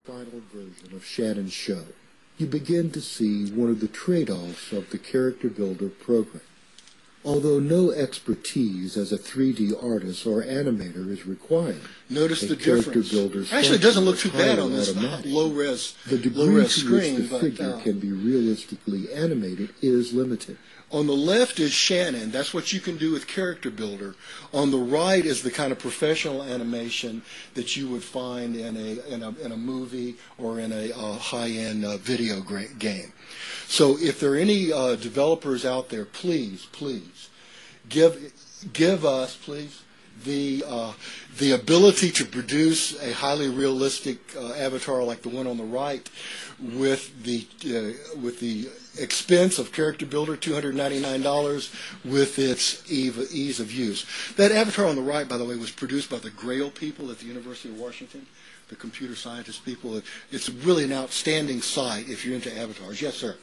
Final version of Shannon's show, you begin to see one of the trade-offs of the Character Builder program. Although no expertise as a 3D artist or animator is required, notice the difference. Actually, it doesn't look too bad on this low-res The degree to screen, which the figure can be realistically animated is limited. On the left is Shannon. That's what you can do with Character Builder. On the right is the kind of professional animation that you would find in a movie or in a high-end video game. So if there are any developers out there, please give us the ability to produce a highly realistic avatar like the one on the right with the expense of Character Builder, $299, with its ease of use. That avatar on the right, by the way, was produced by the Grail people at the University of Washington, the computer scientist people. It's really an outstanding site if you're into avatars. Yes, sir.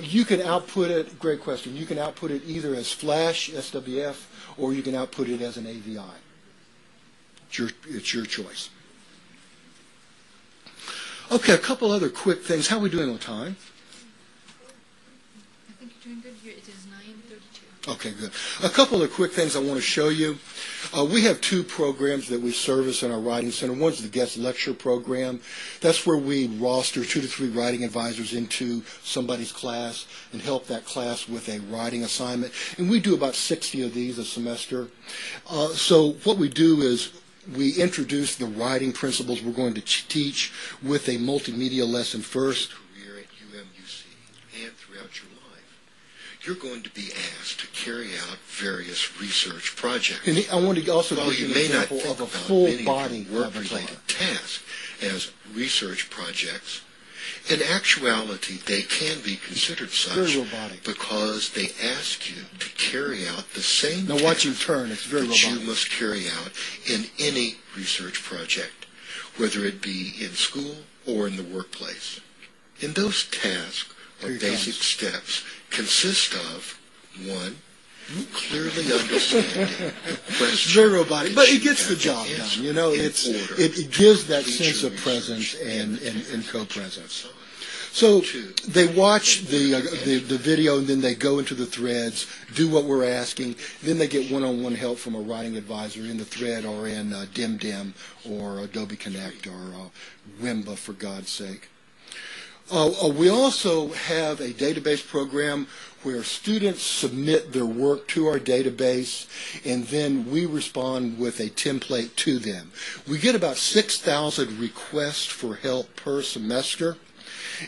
You can output it, great question, you can output it either as Flash, SWF, or you can output it as an AVI. It's your choice. Okay, a couple other quick things. How are we doing on time? I think you're doing good. It is 9:32. Okay, good. A couple of quick things I want to show you. We have two programs that we service in our writing center. One's the guest lecture program. That's where we roster 2 to 3 writing advisors into somebody's class and help that class with a writing assignment. And we do about 60 of these a semester. So what we do is we introduce the writing principles we're going to teach with a multimedia lesson first. Career at UMUC and throughout your life, you're going to be asked to carry out various research projects. And I want to also While give you you an may not example think of a about full many body of your work-related avatar. tasks as research projects, in actuality, they can be considered such Very robotic. because they ask you to carry out the same Now watch him tasks turn. It's very that robotic. you must carry out in any research project, whether it be in school or in the workplace. And those tasks or basic steps consist of, 1, clearly understanding the question. It's very robotic, but it gets that the you job have done. to You know, answer it gives that in sense your of presence research and co-presence. So they watch the video and then they go into the threads, do what we're asking. Then they get one-on-one help from a writing advisor in the thread or in DimDim or Adobe Connect or Wimba, for God's sake. We also have a database program where students submit their work to our database, and then we respond with a template to them. We get about 6,000 requests for help per semester.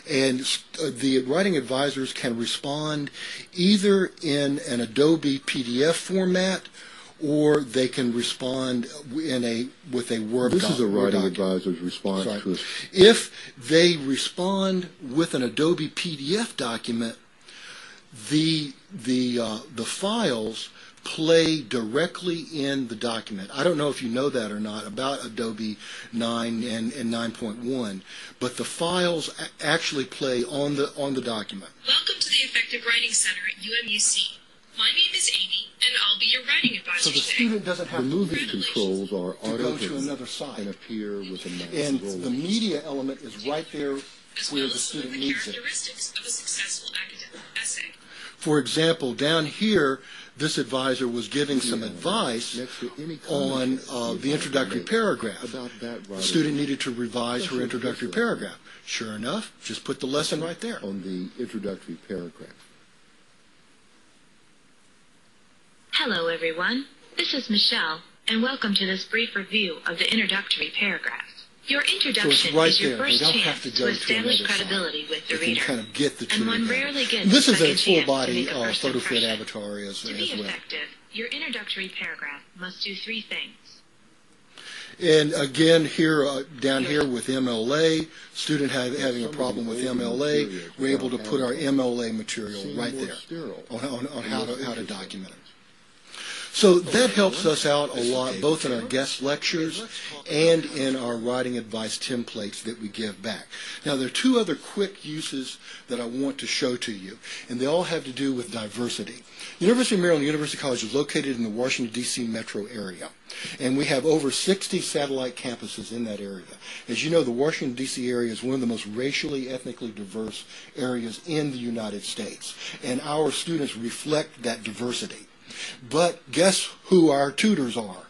And the writing advisors can respond either in an Adobe PDF format, or they can respond with a Word document. This is a writing advisor's response to us. If they respond with an Adobe PDF document, the files play directly in the document. I don't know if you know that or not about Adobe 9 and 9.1, but the files actually play on the document. Welcome to the Effective Writing Center at UMUC. My name is Amy, and I'll be your writing advisor So the today. student doesn't have The to movie controls are to go to auto-hidden another site. and appear with a mouse And roller. the media element is right there as where well the as some of student the needs it. characteristics of a successful academic essay. For example, down here, this advisor was giving some advice on the introductory paragraph. The student needed to revise her introductory paragraph. Sure enough, just put the lesson right there. On the introductory paragraph. Hello, everyone. This is Michelle, and welcome to this brief review of the introductory paragraph. Your introduction right is your there. They first don't have chance to to go to establish another credibility site. with the They can reader. kind of get the two And one together. rarely gets This a is a second full chance to body make a first PhotoFit impression. avatar as To be well. effective, your introductory paragraph must do 3 things. And again, here down here with MLA, student having a problem with MLA, we're able to put our MLA material right there on how to document it. So that helps us out a lot, both in our guest lectures and in our writing advice templates that we give back. Now, there are two other quick uses that I want to show to you, and they all have to do with diversity. University of Maryland University College is located in the Washington, D.C. metro area, and we have over 60 satellite campuses in that area. As you know, the Washington, D.C. area is one of the most racially, ethnically diverse areas in the United States, and our students reflect that diversity. But guess who our tutors are?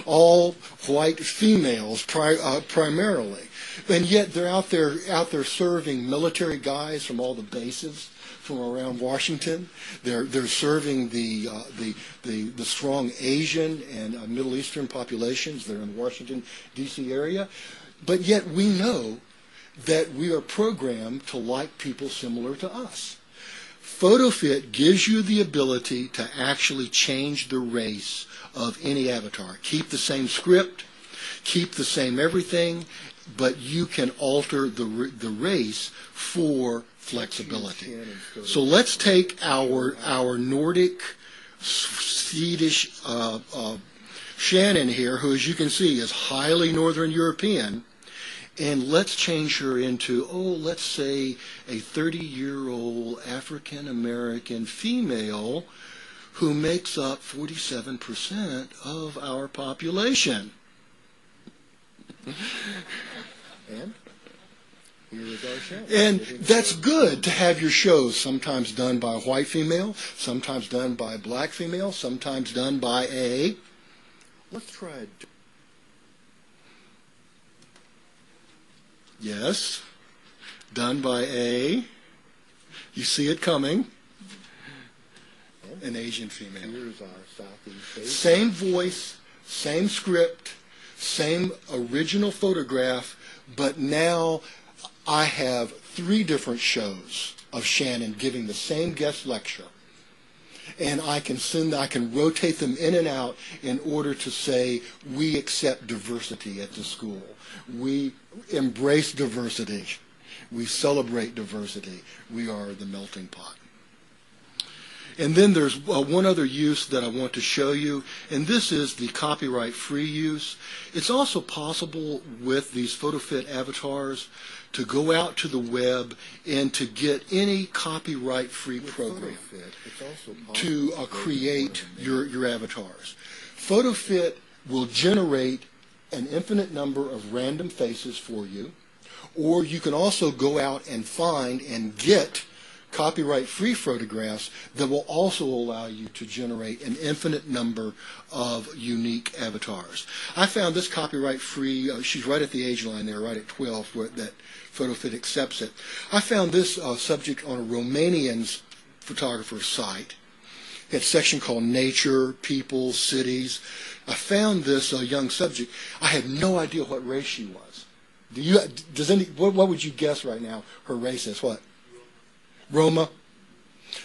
All white females primarily. And yet they're out there serving military guys from all the bases from around Washington. They're serving the strong Asian and Middle Eastern populations that are in the Washington, D.C. area. But yet we know that we are programmed to like people similar to us. PhotoFit gives you the ability to actually change the race of any avatar. Keep the same script, keep the same everything, but you can alter the race for flexibility. So let's take our Nordic Swedish Shannon here, who, as you can see, is highly Northern European, and let's change her into, let's say a 30-year-old African-American female who makes up 47% of our population. And here is our show. And that's good to have your shows sometimes done by a white female, sometimes done by a black female, sometimes done by a... Let's try it. Yes, done by a... You see it coming. An Asian female. Here's our Southeast Asian. Same voice, same script, same original photograph, but now I have 3 different shows of Shannon giving the same guest lecture. And I can rotate them in and out in order to say we accept diversity at the school. We embrace diversity. We celebrate diversity. We are the melting pot. And then there's one other use that I want to show you, and this is the copyright-free use. It's also possible with these PhotoFit avatars to go out to the web and to get any copyright-free program to create your avatars. PhotoFit will generate an infinite number of random faces for you, or you can also go out and find and get copyright-free photographs that will also allow you to generate an infinite number of unique avatars. I found this copyright-free, she's right at the age line there, right at 12, where that PhotoFit accepts it. I found this subject on a Romanian photographer's site. It had a section called Nature, People, Cities. I found this young subject. I had no idea what race she was. What would you guess right now her race is? What? Roma.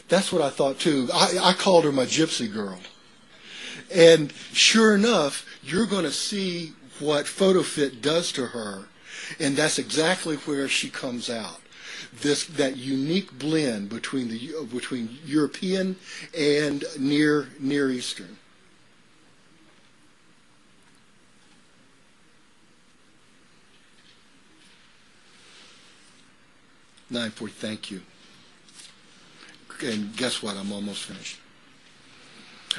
That's what I thought too. I called her my gypsy girl. And sure enough, you're going to see what PhotoFit does to her, and that's exactly where she comes out. That unique blend between European and Near Eastern. $9.40. Thank you. And guess what? I'm almost finished.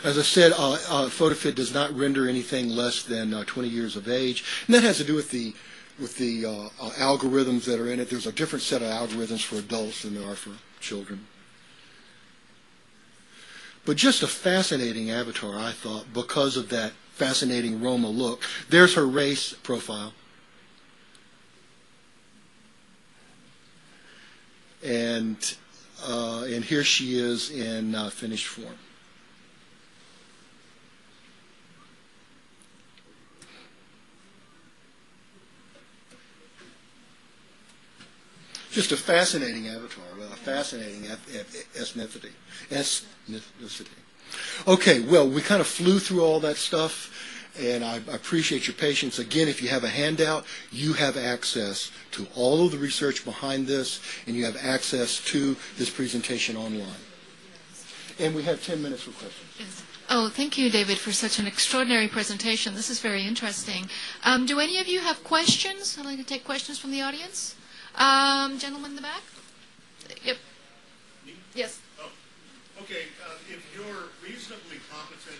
As I said, PhotoFit does not render anything less than 20 years of age, and that has to do with the algorithms that are in it. There's a different set of algorithms for adults than there are for children. But just a fascinating avatar, I thought, because of that fascinating Roma look. There's her race profile. And here she is in finished form. Just a fascinating avatar, a fascinating ethnicity. Okay, well, we kind of flew through all that stuff, and I appreciate your patience. Again, if you have a handout, you have access to all of the research behind this, and you have access to this presentation online. And we have 10 minutes for questions. Yes. Oh, thank you, David, for such an extraordinary presentation. This is very interesting. Do any of you have questions? I'd like to take questions from the audience. Gentleman in the back? Yep. Yes. Oh, okay. If you're reasonably competent